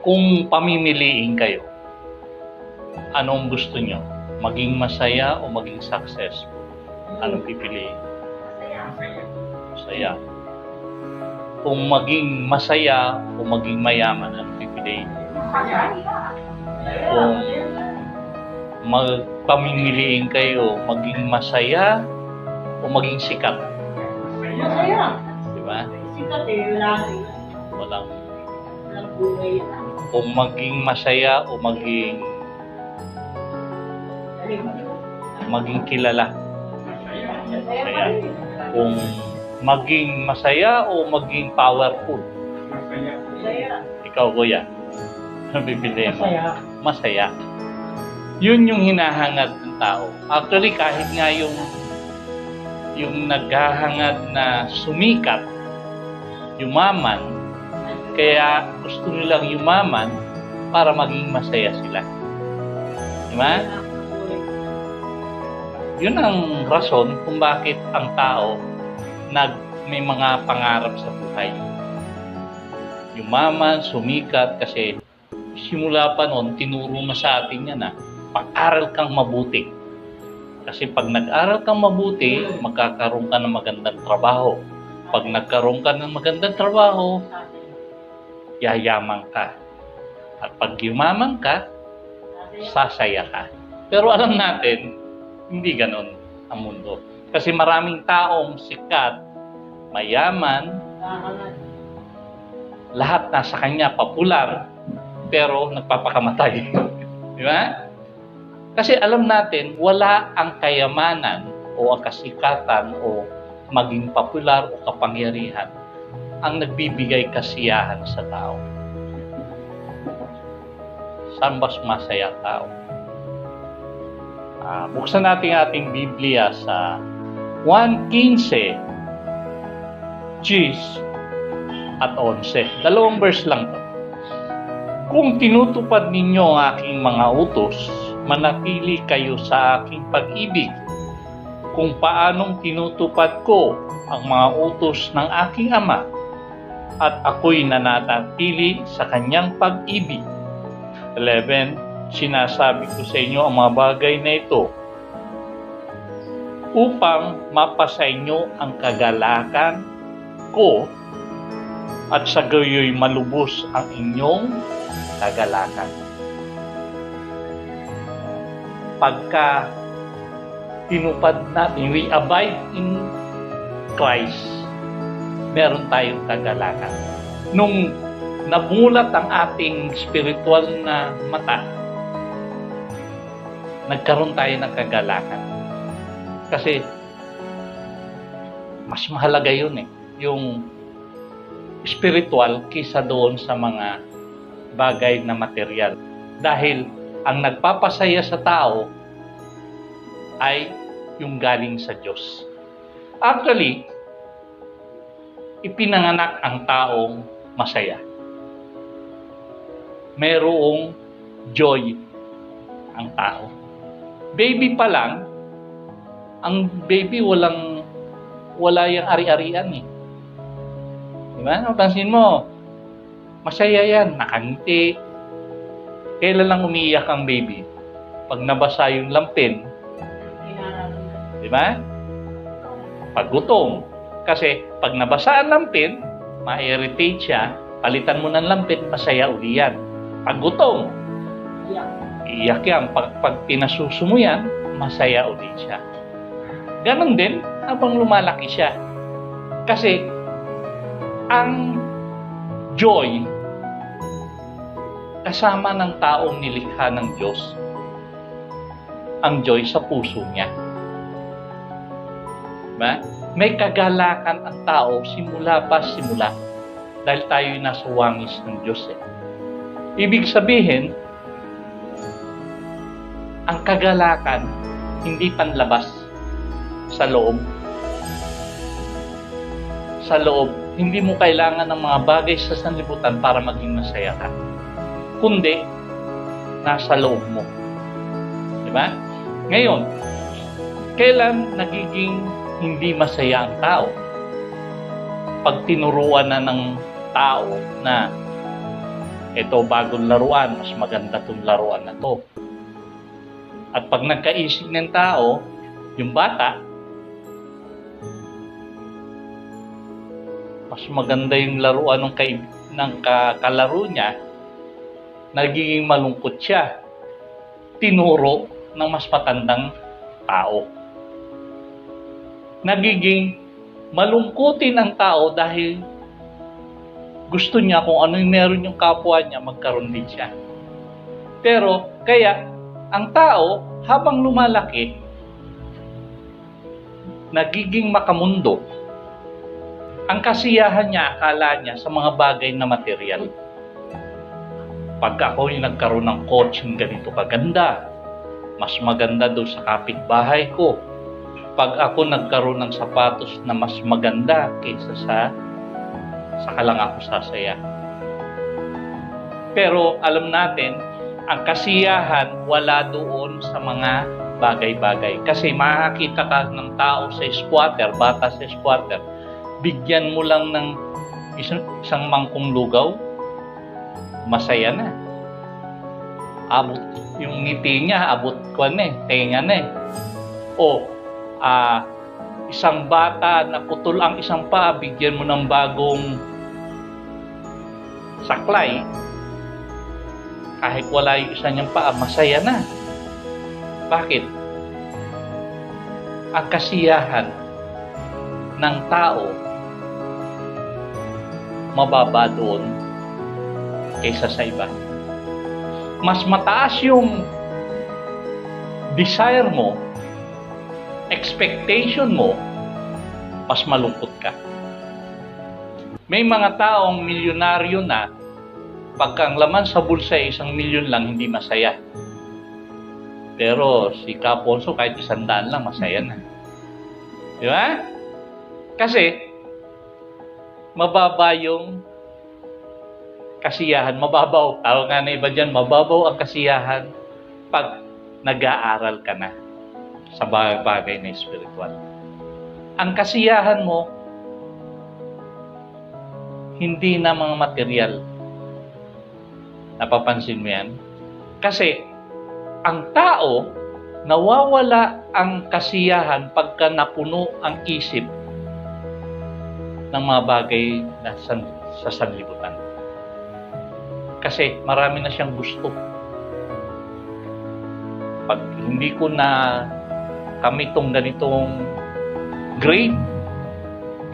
Kung pamimiliin kayo, anong gusto nyo? Maging masaya o maging successful? Anong pipiliin? Masaya. Kung maging masaya o maging mayaman, anong pipiliin? Kung magpamimiliin kayo, maging masaya o maging sikat? Masaya. Diba? Sikat eh, Walang buhay. kung maging masaya o maging kilala. Masaya. Kung maging masaya o maging powerful. Masaya. Ikaw, kuya. Ano bibili mo? Masaya. Masaya. Yun yung hinahangad ng tao. Actually, kahit nga yung naghahangad na sumikat, yumaman, kaya gusto nilang yumaman para maging masaya sila. Diba? Yun ang rason kung bakit ang tao may mga pangarap sa buhay. Yumaman, sumikat, kasi simula pa noon, tinuro na sa atin yan na pag-aral kang mabuti. Kasi pag nag-aral kang mabuti, magkakaroon ka ng magandang trabaho. Pag nagkaroon ka ng magandang trabaho, yayaman ka. At pag yumaman ka, sasaya ka. Pero alam natin, hindi ganon ang mundo. Kasi maraming taong sikat, mayaman, lahat nasa kanya, popular, pero nagpapakamatay. Di ba? Kasi alam natin, wala ang kayamanan o ang kasikatan o maging popular o kapangyarihan ang nagbibigay kasiyahan sa tao. Saan ba sumasaya ang tao? Buksan natin ating Biblia sa 1:15, 10 at 11. Dalawang verse lang to. Kung tinutupad ninyo ang aking mga utos, manatili kayo sa aking pag-ibig. Kung paanong tinutupad ko ang mga utos ng aking Ama, at ako'y nananatili sa kanyang pag-ibig. 11, sinasabi ko sa inyo ang mga bagay na ito upang mapasa inyo ang kagalakan ko at sa gayoy malubos ang inyong kagalakan. Pagka tinupad natin, we abide in Christ, meron tayong kagalakan. Nung namulat ang ating spiritual na mata, nagkaroon tayo ng kagalakan. Kasi mas mahalaga yun yung spiritual kaysa doon sa mga bagay na material. Dahil ang nagpapasaya sa tao ay yung galing sa Diyos. Actually, ipinanganak ang taong masaya. Mayroong joy ang tao. Baby pa lang, ang baby wala yung ari-arian eh. Diba? Napansin mo, masaya yan, nakangiti. Kailan lang umiiyak ang baby? Pag nabasa yung lampin. Diba? Pag gutom. Kasi pag nabasa ang lampin, ma-irritate siya, palitan mo ng lampin, masaya uli yan. Pag gutom, iiyak yan. Pag pinasuso mo yan, masaya uli siya. Ganon din habang lumalaki siya. Kasi ang joy kasama ng taong nilikha ng Diyos. Ang joy sa puso niya. Diba? May kagalakan ang tao simula. Dahil tayo nasa wangis ng Diyos eh. Ibig sabihin, ang kagalakan hindi panlabas sa loob. Sa loob, hindi mo kailangan ng mga bagay sa sanlibutan para maging masaya ka. Kundi, nasa loob mo. Diba? Ngayon, kailan nagiging hindi masaya ang tao? Pag tinuruan na ng tao na ito bagong laruan, mas maganda itong laruan na to. At pag nagkaisip ng tao, yung bata, mas maganda yung laruan ng kalaro niya, nagiging malungkot siya. Tinuro ng mas matandang tao. Nagiging malungkutin ang tao dahil gusto niya kung ano yung meron yung kapwa niya, magkaroon din siya. Pero, kaya, ang tao, habang lumalaki, nagiging makamundo. Ang kasiyahan niya, akala niya sa mga bagay na material. Pag ako yung nagkaroon ng kotseng ganito kaganda, mas maganda doon sa kapitbahay ko. Pag ako nagkaroon ng sapatos na mas maganda kaysa saka lang ako sasaya. Pero alam natin, ang kasiyahan wala doon sa mga bagay-bagay. Kasi makakita ka ng tao sa squatter, bata sa squatter, bigyan mo lang ng isang mangkong lugaw, masaya na. Abot yung ngiti niya, abot ko na tenga na O, isang bata na putol ang isang paa, bigyan mo ng bagong saklay, kahit wala yung isa niyang paa, masaya na. Bakit? Ang kasiyahan ng tao mababa doon kaysa sa iba. Mas mataas yung desire mo, expectation mo, mas malungkot ka. May mga taong milyonaryo na pagka ang laman sa bulsa ay 1 milyon lang, hindi masaya. Pero si Kaponso kahit 100 lang, masaya na. Di ba? Kasi mababa yung kasiyahan, mababaw. Tawag nga na iba dyan, mababaw ang kasiyahan pag nag-aaral ka na sa bagay na spiritual. Ang kasiyahan mo, hindi na mga material. Napapansin mo yan? Kasi, ang tao, nawawala ang kasiyahan pagka napuno ang isip ng mga bagay na sa sanlibutan. Kasi, marami na siyang gusto. Pag hindi ko na kami itong ganitong grade,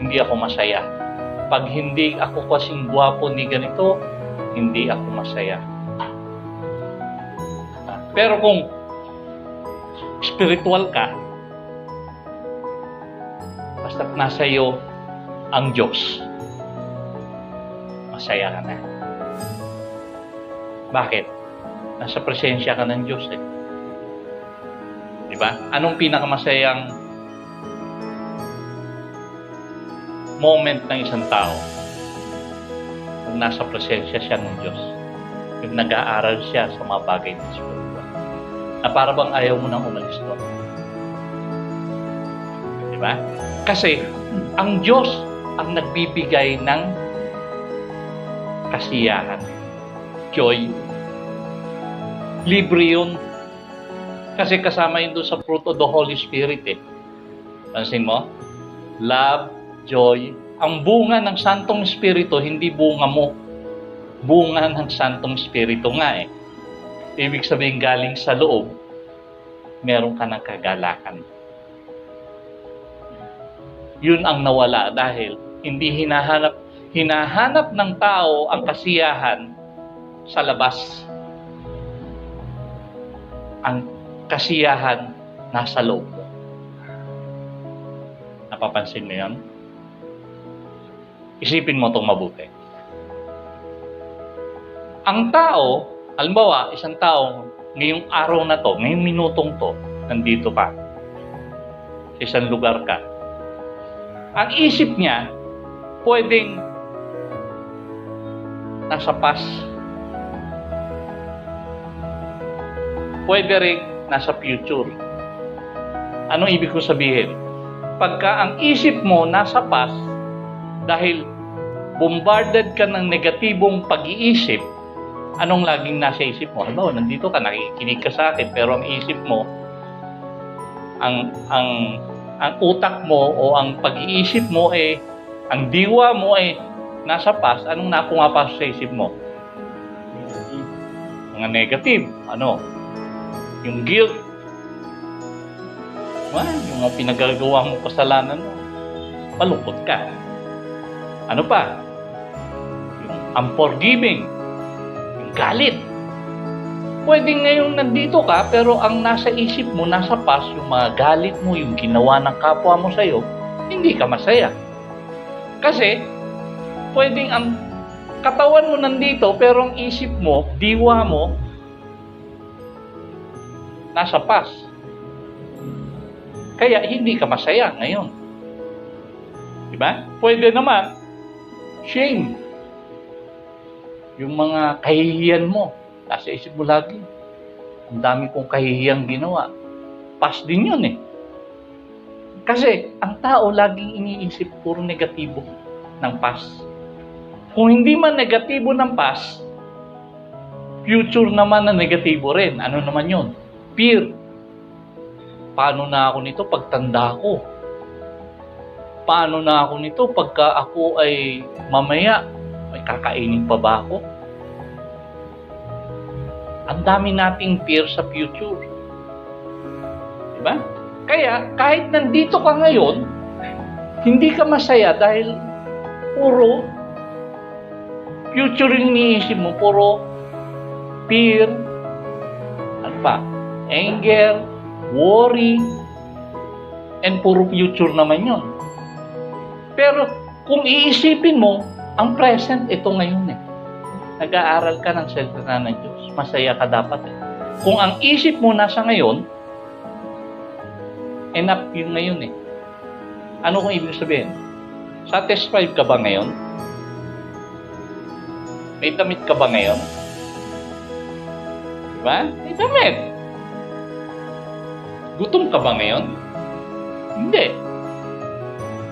hindi ako masaya. Pag hindi ako kasing gwapo ni ganito, hindi ako masaya. Pero kung spiritual ka, basta't nasa iyo ang Diyos, masaya ka na. Bakit? Nasa presensya ka ng Diyos eh. Diba? Anong pinakamasayang moment ng isang tao? Kung nasa presensya siya ng Diyos. Yung nag-aaral siya sa mga bagay ng spiritual. Na para bang ayaw mo nang umalis doon. Diba? Kasi, ang Diyos ang nagbibigay ng kasiyahan. Joy. Libre yun. Kasi kasama yun doon sa fruit of the Holy Spirit eh. Pansin mo? Love, joy. Ang bunga ng Santong Espiritu, hindi bunga mo. Bunga ng Santong Espiritu nga eh. Ibig sabihin galing sa loob, meron ka ng kagalakan. Yun ang nawala dahil hindi hinahanap ng tao ang kasiyahan sa labas. Ang kasiyahan nasa loob. Napapansin mo yun? Isipin mo itong mabuti. Ang tao, halimbawa, isang tao, ngayong araw na to, ngayong minutong to, nandito ka, sa isang lugar ka. Ang isip niya, pwedeng nasa past, pwede rin nasa future. Anong ibig ko sabihin? Pagka ang isip mo nasa past, dahil bombarded ka ng negatibong pag-iisip, Anong laging nasa isip mo? Halimbawa, nandito ka, nakikinig ka sa akin, pero ang isip mo, ang utak mo o ang pag-iisip mo ang diwa mo nasa past. Anong pumapasok sa isip mo? Mga negative. Ano? Yung guilt. Yung mga pinagagawa mong kasalanan mo. Malungkot ka. Ano pa? Yung unforgiving. Yung galit. Pwede ngayong nandito ka, pero ang nasa isip mo, nasa past, yung mga galit mo, yung ginawa ng kapwa mo sa'yo, hindi ka masaya. Kasi, pwedeng ang katawan mo nandito, pero ang isip mo, diwa mo, nasa past. Kaya, hindi ka masaya ngayon. Diba? Pwede naman, shame. Yung mga kahihiyan mo, nasa isip mo lagi. Ang dami kong kahihiyang ginawa. Past din yun Kasi, ang tao laging iniisip puro negatibo ng past. Kung hindi man negatibo ng past, future naman na negatibo rin. Ano naman yun? Fear. Paano na ako nito pagtanda ko? Paano na ako nito pagka ako ay mamaya? May kakainin pa ba ako? Ang dami nating fear sa future. Diba? Kaya, kahit nandito ka ngayon, hindi ka masaya dahil puro future yung iniisip mo, puro fear, ano pa? Anger, worry, and puro future naman yun. Pero, kung iisipin mo, ang present, ito ngayon Nag-aaral ka ng salita ng Diyos. Masaya ka dapat Kung ang isip mo nasa ngayon, enough yun ngayon Ano kung ibig sabihin? Satisfied ka ba ngayon? May damit ka ba ngayon? Diba? May damit. Gutom ka ba ngayon? Hindi.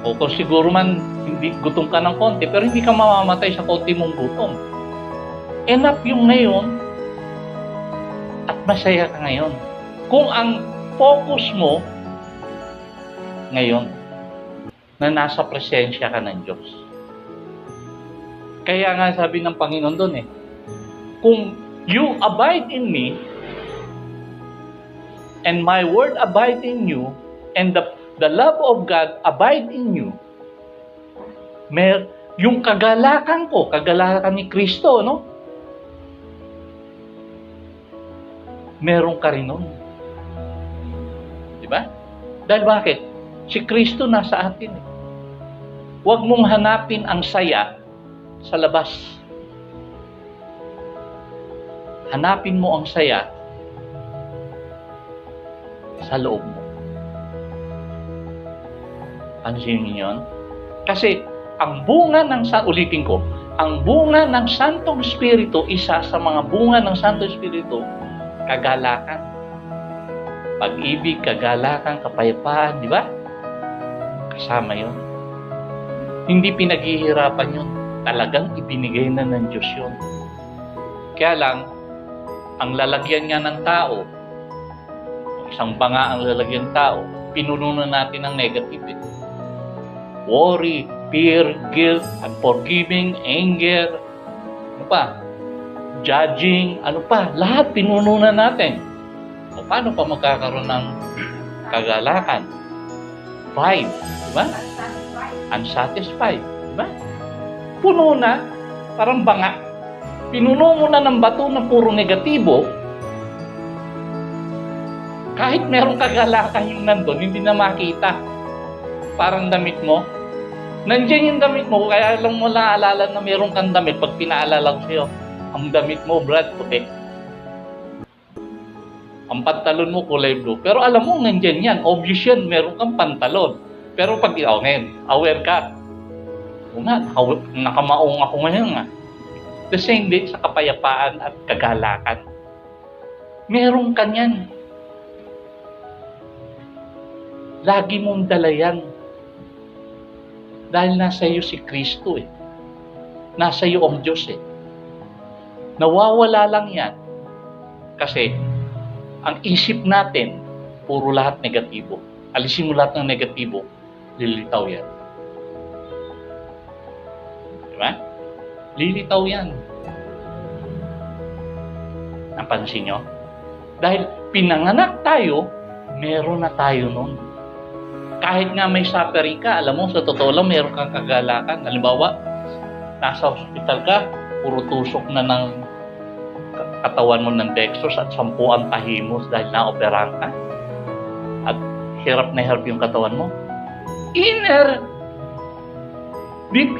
O kung siguro man, hindi gutom ka ng konti, pero hindi ka mamamatay sa konti mong gutom. Enough yung ngayon at masaya ka ngayon. Kung ang focus mo ngayon na nasa presensya ka ng Diyos. Kaya nga sabi ng Panginoon doon kung you abide in me and my word abide in you and the love of God abide in you, yung kagalakan ni Kristo, meron ka rin nun. Diba? Dahil bakit? Si Kristo nasa atin. Huwag mong hanapin ang saya sa labas. Hanapin mo ang saya sa loob mo. Pansinin niyo yun? Kasi ang bunga ng ulitin ko, ang bunga ng Santong Espiritu, isa sa mga bunga ng Santong Espiritu, kagalakan. Pag-ibig, kagalakan, kapayapaan, di ba? Kasama yun. Hindi pinaghihirapan yun. Talagang ibinigay na ng Diyos yun. Kaya lang, ang lalagyan nga ng tao, isang banga ang lalagyan ng tao, pinuno na natin ng negative. Worry, fear, guilt, unforgiving, anger, ano pa? Judging, ano pa? Lahat pinuno na natin. O paano pa magkakaroon ng kagalakan? Pride, di ba? Unsatisfied, di ba? Puno na, parang banga. Pinuno mo na ng bato na puro negatibo, kahit merong kagalakan yung nandun, hindi na makita. Parang damit mo. Nandiyan yung damit mo, kaya lang mo naalala na meron kang damit pag pinaalala ko sa'yo. Ang damit mo, Brad, puti. Ang pantalon mo, kulay blue. Pero alam mo, nandiyan yan. Obvious yan, meron kang pantalon. Pero pag ngayon, aware ka. O nga, nakamaong ako ngayon nga. The same din sa kapayapaan at kagalakan. Meron ka yan. Lagi mong dala yan. Dahil nasa iyo si Kristo Nasa iyo ang Diyos Nawawala lang yan. Kasi, ang isip natin, puro lahat negatibo. Alisin mo lahat ng negatibo, lilitaw yan. Diba? Lilitaw yan. Napansin nyo? Dahil pinanganak tayo, meron na tayo nun. Kahit nga may suffering ka, alam mo, sa totoo lang, meron kang kagalakan. Halimbawa, nasa hospital ka, puro tusok na ng katawan mo ng dextrose at 10 ang tahimos dahil na-operahan ka. At hirap na hirap yung katawan mo. Deep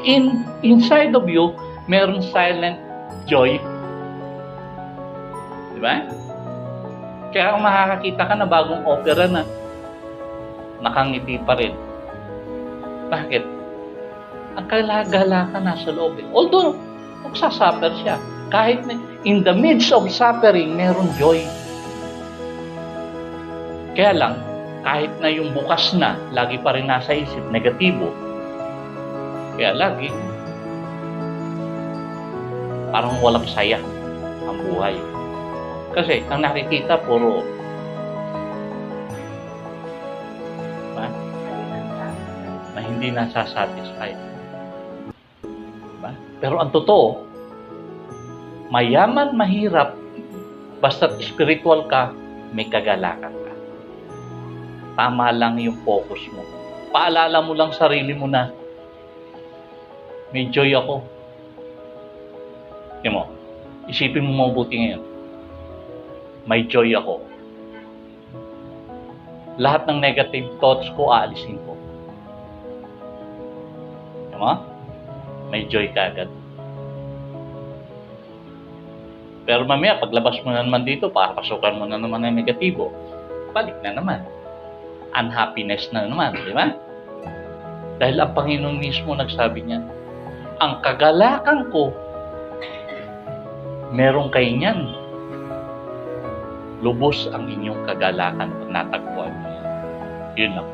inside of you, meron silent joy. Diba? Kaya kung makakakita ka na bagong opera na, nakangiti pa rin. Bakit? Ang kalagala ka nasa loob. Although, nagsasuffer siya. Kahit in the midst of suffering, meron joy. Kaya lang, kahit na yung bukas na, lagi pa rin nasa isip, negatibo. Kaya lagi, parang walang saya ang buhay. Kasi, ang nakikita, puro na hindi nasasatisfy. Diba? Pero ang totoo, mayaman, mahirap, basta spiritual ka, may kagalakan ka. Tama lang yung focus mo. Paalala mo lang sarili mo na, may joy ako. Tingnan mo, isipin mo mabuti ngayon. May joy ako. Lahat ng negative thoughts ko, aalisin ko. Tingnan mo, may joy ka agad. Pero mamaya, paglabas mo na naman dito, papasukan mo na naman ang negatibo, balik na naman. Unhappiness na naman, di ba? Dahil ang Panginoon mismo nagsabi niya, ang kagalakan ko, meron kayo niyan. Lubos ang inyong kagalakan pag natagpuan niya. Yun lang.